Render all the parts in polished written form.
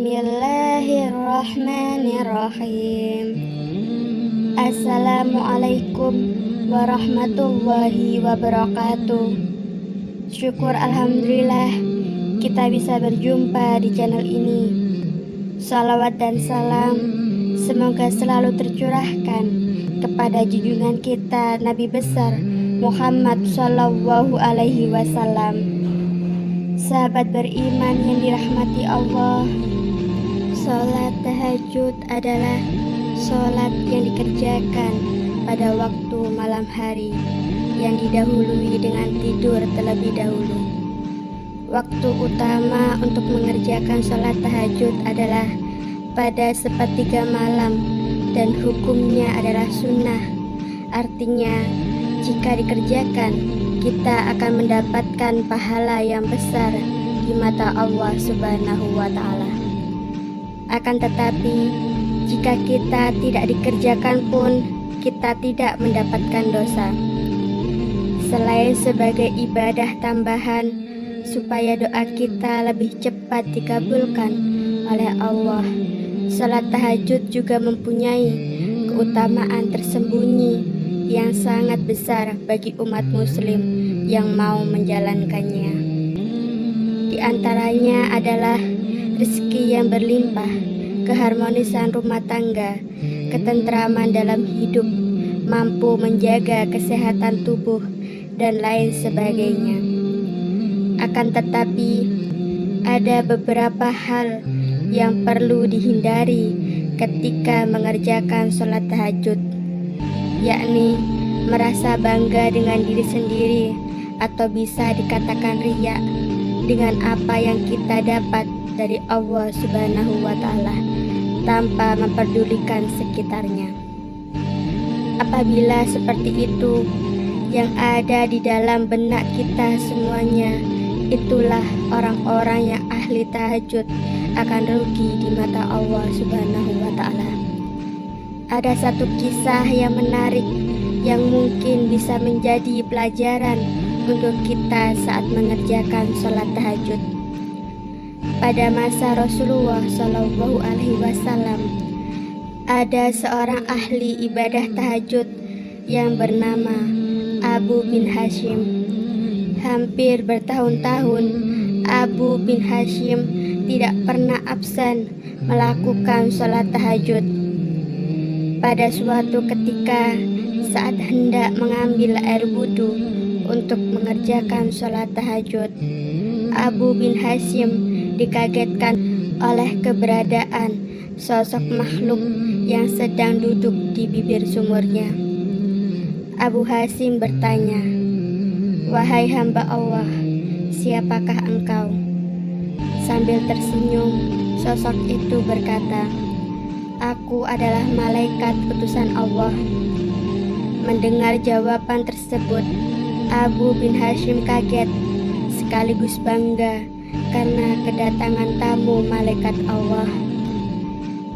Bismillahirrahmanirrahim. Assalamualaikum warahmatullahi wabarakatuh. Syukur alhamdulillah kita bisa berjumpa di channel ini. Salawat dan salam semoga selalu tercurahkan kepada junjungan kita Nabi besar Muhammad Sallallahu Alaihi Wasallam. Sahabat beriman yang dirahmati Allah, sholat tahajud adalah sholat yang dikerjakan pada waktu malam hari yang didahului dengan tidur terlebih dahulu. Waktu utama untuk mengerjakan sholat tahajud adalah pada sepertiga malam dan hukumnya adalah sunnah. Artinya, jika dikerjakan, kita akan mendapatkan pahala yang besar di mata Allah Subhanahu wa Ta'ala. Akan tetapi, jika kita tidak dikerjakan pun, kita tidak mendapatkan dosa. Selain sebagai ibadah tambahan, supaya doa kita lebih cepat dikabulkan oleh Allah, salat tahajud juga mempunyai keutamaan tersembunyi yang sangat besar bagi umat muslim yang mau menjalankannya. Di antaranya adalah rezeki yang berlimpah, keharmonisan rumah tangga, ketentraman dalam hidup, mampu menjaga kesehatan tubuh, dan lain sebagainya. Akan tetapi, ada beberapa hal yang perlu dihindari ketika mengerjakan sholat tahajud, yakni merasa bangga dengan diri sendiri atau bisa dikatakan riya dengan apa yang kita dapat dari Allah Subhanahu wa Ta'ala tanpa memperdulikan sekitarnya. Apabila seperti itu, yang ada di dalam benak kita semuanya itulah orang-orang yang ahli tahajud akan rugi di mata Allah Subhanahu wa Ta'ala. Ada satu kisah yang menarik yang mungkin bisa menjadi pelajaran untuk kita saat mengerjakan sholat tahajud. Pada masa Rasulullah Shallallahu Alaihi Wasallam, ada seorang ahli ibadah tahajud yang bernama Abu bin Hashim. Hampir bertahun-tahun Abu bin Hashim tidak pernah absen melakukan sholat tahajud. Pada suatu ketika, saat hendak mengambil air wudhu untuk mengerjakan sholat tahajud, Abu bin Hashim dikagetkan oleh keberadaan sosok makhluk yang sedang duduk di bibir sumurnya. Abu Hashim bertanya, "Wahai hamba Allah, siapakah engkau?" Sambil tersenyum, sosok itu berkata, "Aku adalah malaikat utusan Allah." Mendengar jawaban tersebut, Abu bin Hashim kaget sekaligus bangga karena kedatangan tamu malaikat Allah.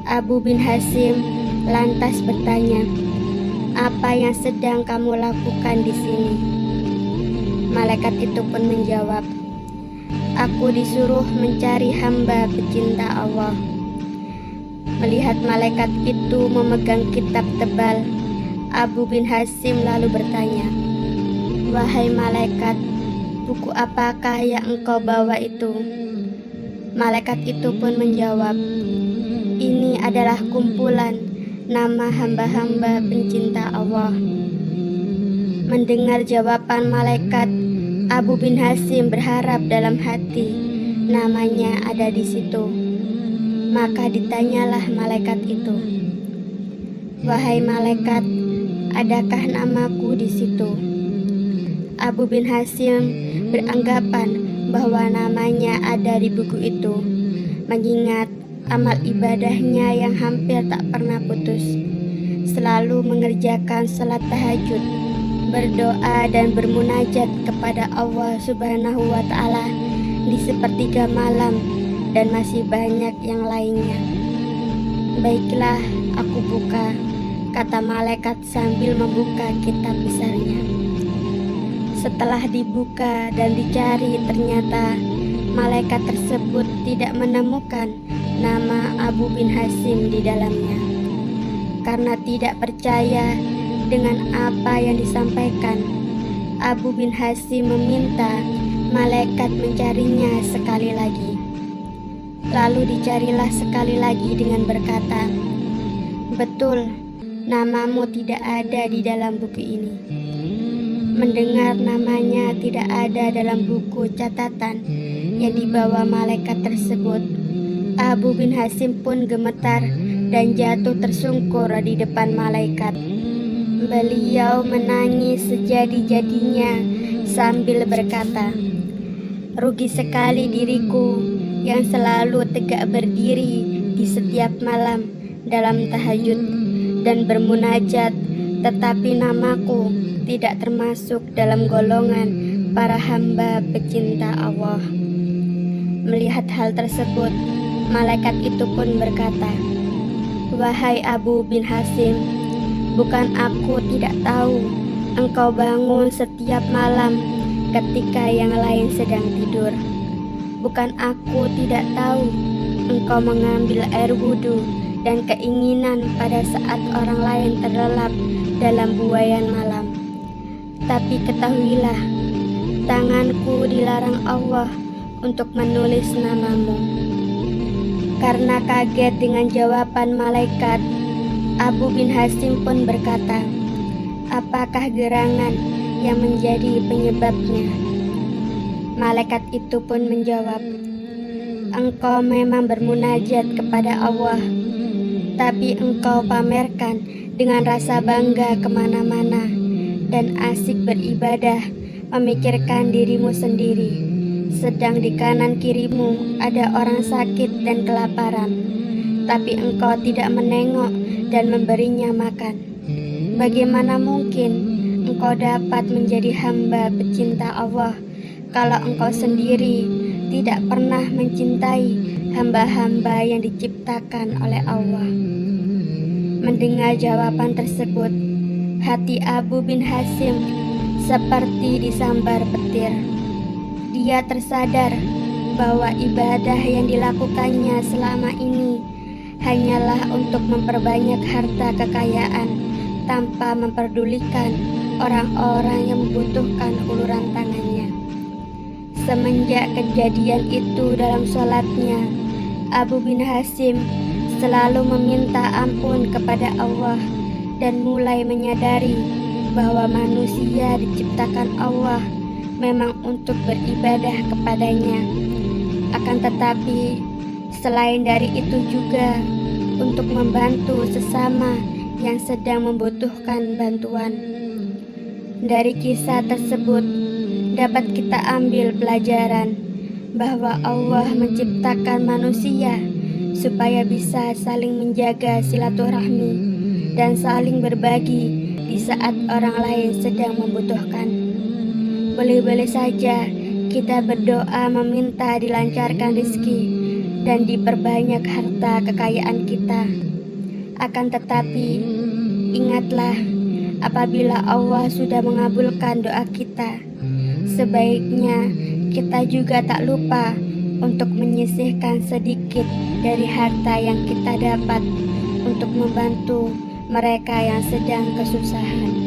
Abu bin Hashim lantas bertanya, "Apa yang sedang kamu lakukan di sini?" Malaikat itu pun menjawab, "Aku disuruh mencari hamba pecinta Allah." Melihat malaikat itu memegang kitab tebal, Abu bin Hashim lalu bertanya, "Wahai malaikat, buku apakah yang engkau bawa itu?" Malaikat itu pun menjawab, "Ini adalah kumpulan nama hamba-hamba pencinta Allah." Mendengar jawaban malaikat, Abu bin Hashim berharap dalam hati namanya ada di situ. Maka ditanyalah malaikat itu, "Wahai malaikat, adakah namaku di situ?" Abu bin Hashim beranggapan bahwa namanya ada di buku itu, mengingat amal ibadahnya yang hampir tak pernah putus, selalu mengerjakan salat tahajud, berdoa dan bermunajat kepada Allah Subhanahu wa Ta'ala di sepertiga malam, dan masih banyak yang lainnya. "Baiklah, aku buka," kata malaikat sambil membuka kitab besarnya. Setelah dibuka dan dicari, ternyata malaikat tersebut tidak menemukan nama Abu bin Hasim di dalamnya. Karena tidak percaya dengan apa yang disampaikan, Abu bin Hasim meminta malaikat mencarinya sekali lagi. Lalu dicarilah sekali lagi dengan berkata, "Betul, namamu tidak ada di dalam buku ini." Mendengar namanya tidak ada dalam buku catatan yang dibawa malaikat tersebut, Abu bin Hasim pun gemetar dan jatuh tersungkur di depan malaikat. Beliau menangis sejadi-jadinya sambil berkata, "Rugi sekali diriku yang selalu tegak berdiri di setiap malam dalam tahajud dan bermunajat, tetapi namaku tidak termasuk dalam golongan para hamba pecinta Allah." Melihat hal tersebut, malaikat itu pun berkata, "Wahai Abu bin Hasim, bukan aku tidak tahu engkau bangun setiap malam ketika yang lain sedang tidur. Bukan aku tidak tahu engkau mengambil air wudhu dan keinginan pada saat orang lain terlelap dalam buaian malam. Tapi ketahuilah, tanganku dilarang Allah untuk menulis namamu." Karena kaget dengan jawaban malaikat, Abu bin Hasim pun berkata, "Apakah gerangan yang menjadi penyebabnya?" Malaikat itu pun menjawab, "Engkau memang bermunajat kepada Allah, tapi engkau pamerkan dengan rasa bangga kemana-mana dan asik beribadah memikirkan dirimu sendiri, sedang di kanan kirimu ada orang sakit dan kelaparan, tapi engkau tidak menengok dan memberinya makan. Bagaimana mungkin engkau dapat menjadi hamba pecinta Allah kalau engkau sendiri tidak pernah mencintai hamba-hamba yang diciptakan oleh Allah?" Mendengar jawaban tersebut, hati Abu bin Hasim seperti disambar petir. Dia tersadar bahwa ibadah yang dilakukannya selama ini hanyalah untuk memperbanyak harta kekayaan tanpa memperdulikan orang-orang yang membutuhkan uluran tangannya. Semenjak kejadian itu dalam sholatnya, Abu bin Hasim selalu meminta ampun kepada Allah dan mulai menyadari bahwa manusia diciptakan Allah memang untuk beribadah kepadanya. Akan tetapi, selain dari itu juga untuk membantu sesama yang sedang membutuhkan bantuan. Dari kisah tersebut dapat kita ambil pelajaran bahwa Allah menciptakan manusia supaya bisa saling menjaga silaturahmi dan saling berbagi di saat orang lain sedang membutuhkan. Boleh-boleh saja kita berdoa meminta dilancarkan rezeki dan diperbanyak harta kekayaan kita. Akan tetapi, ingatlah, apabila Allah sudah mengabulkan doa kita, sebaiknya kita juga tak lupa untuk menyisihkan sedikit dari harta yang kita dapat untuk membantu mereka yang sedang kesusahan.